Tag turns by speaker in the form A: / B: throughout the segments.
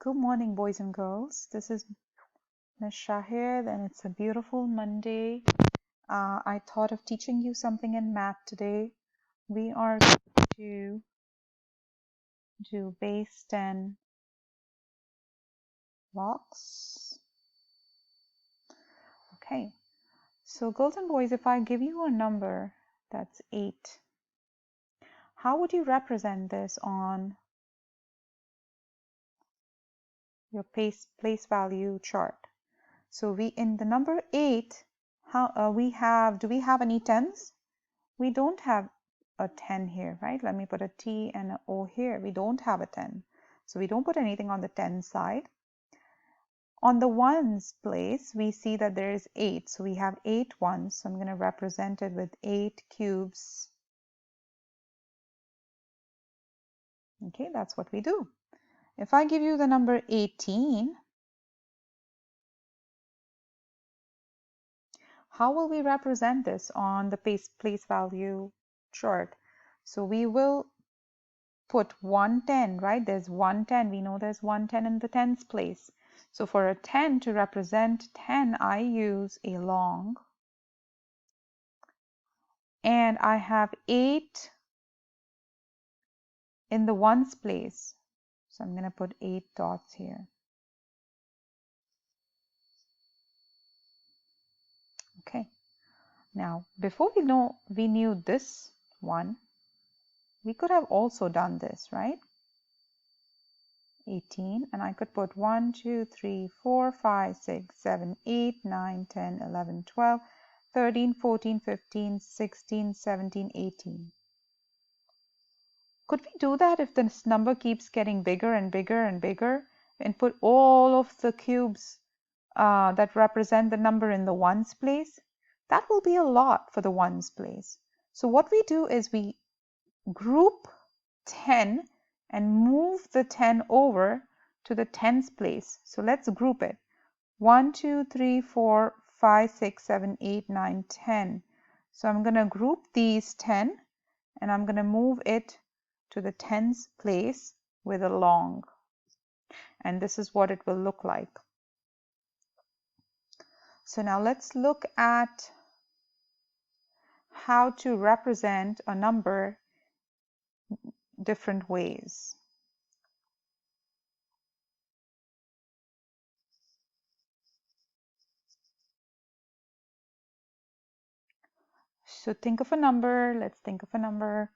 A: Good morning, boys and girls. This is Ms. Shahid, and it's a beautiful Monday. I thought of teaching you something in math today. We are going to do base 10 blocks. Okay, so girls and boys, if I give you a number that's 8, how would you represent this on your place value chart? So in the number 8, do we have any 10s? We don't have a 10 here, right? Let me put a T and an O here. We don't have a 10. So we don't put anything on the 10 side. On the ones place, we see that there is 8. So we have 8 ones. So I'm going to represent it with 8 cubes. Okay, that's what we do. If I give you the number 18, how will we represent this on the place value chart? So we will put 110, right? There's 110. We know there's 110 in the tens place. So for a 10 to represent 10, I use a long. And I have 8 in the ones place. So I'm going to put 8 dots here. Okay. Now, before we knew this one, we could have also done this, right? 18, and I could put 1, 2, 3, 4, 5, 6, 7, 8, 9, 10, 11, 12, 13, 14, 15, 16, 17, 18. Could we do that if this number keeps getting bigger and bigger and bigger and put all of the cubes that represent the number in the ones place? That will be a lot for the ones place. So what we do is we group 10 and move the 10 over to the tens place. So let's group it. 1, 2, 3, 4, 5, 6, 7, 8, 9, 10. So I'm going to group these 10 and I'm going to move it to the tens place with a long. And this is what it will look like. So now let's look at how to represent a number different ways. So think of a number. Let's think of a number.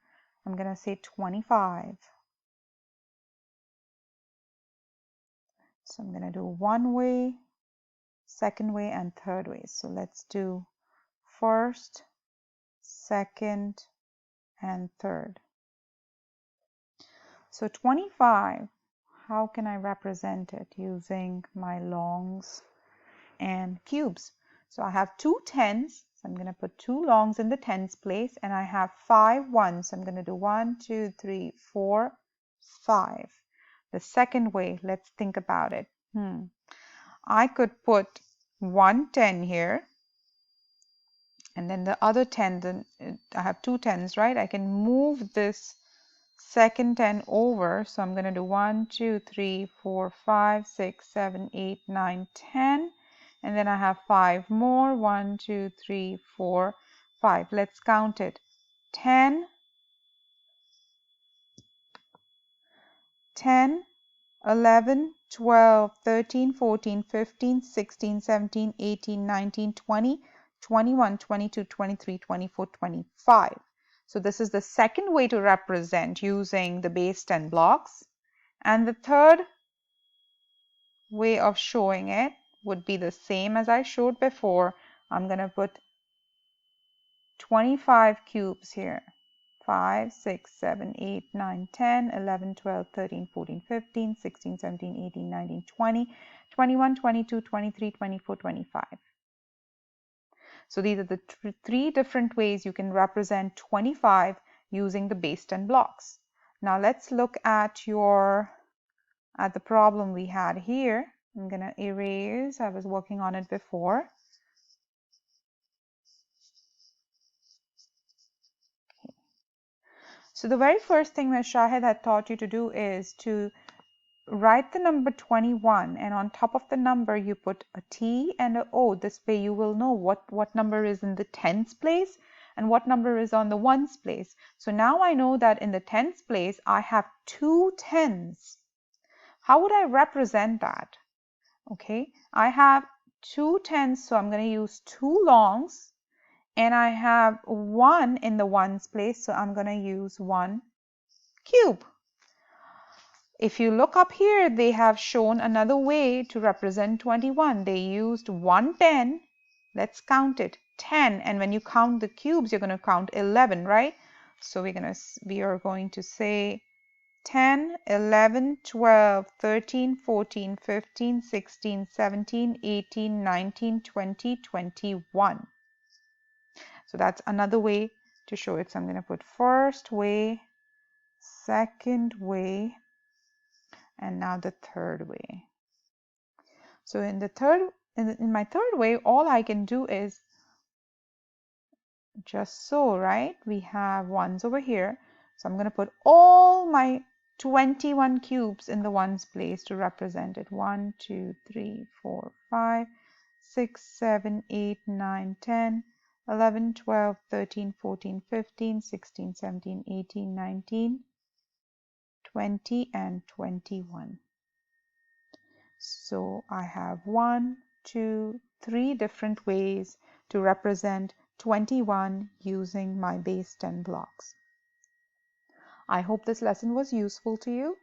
A: I'm going to say 25. So I'm going to do one way, second way, and third way. So let's do first, second, and third. So 25, how can I represent it? Using my longs and cubes. So I have 2 tens, so I'm going to put 2 longs in the tens place, and I have 5 ones. So I'm going to do 1, 2, 3, 4, 5. The second way, let's think about it. I could put 1 10 here, and then the other 10, then I have 2 tens, right? I can move this second 10 over. So I'm going to do 1, 2, 3, 4, 5, 6, 7, 8, 9, 10. And then I have 5 more. 1, 2, 3, 4, 5. Let's count it. 10, 10, 11, 12, 13, 14, 15, 16, 17, 18, 19, 20, 21, 22, 23, 24, 25. So this is the second way to represent using the base 10 blocks. And the third way of showing it would be the same as I showed before. I'm going to put 25 cubes here. 5, 6, 7, 8, 9, 10, 11, 12, 13, 14, 15, 16, 17, 18, 19, 20, 21, 22, 23, 24, 25. So these are the three different ways you can represent 25 using the base 10 blocks. Now let's look at the problem we had here. I'm going to erase. I was working on it before. So the very first thing that Shahid had taught you to do is to write the number 21, and on top of the number you put a T and a O. This way you will know what number is in the tens place and what number is on the ones place. So now I know that in the tens place I have 2 tens. How would I represent that? Okay, I have 2 tens, so I'm going to use 2 longs, and I have 1 in the ones place, so I'm going to use 1 cube. If you look up here, they have shown another way to represent 21. They used 1 10. Let's count it. 10. And when you count the cubes, you're going to count 11, right? So we are going to say 10, 11, 12, 13, 14, 15, 16, 17, 18, 19, 20, 21. So that's another way to show it. So I'm going to put first way, second way, and now the third way. So in my third way, all I can do is just so, right? We have ones over here. So I'm going to put all my 21 cubes in the ones place to represent it. 1, 2, 3, 4, 5, 6, 7, 8, 9, 10, 11, 12, 13, 14, 15, 16, 17, 18, 19, 20, and 21. So I have 1, 2, 3 different ways to represent 21 using my base 10 blocks. I hope this lesson was useful to you.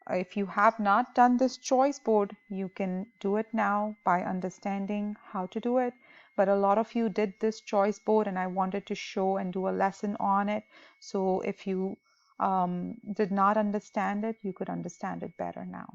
A: If you have not done this choice board, you can do it now by understanding how to do it. But a lot of you did this choice board, and I wanted to show and do a lesson on it. So if you did not understand it, you could understand it better now.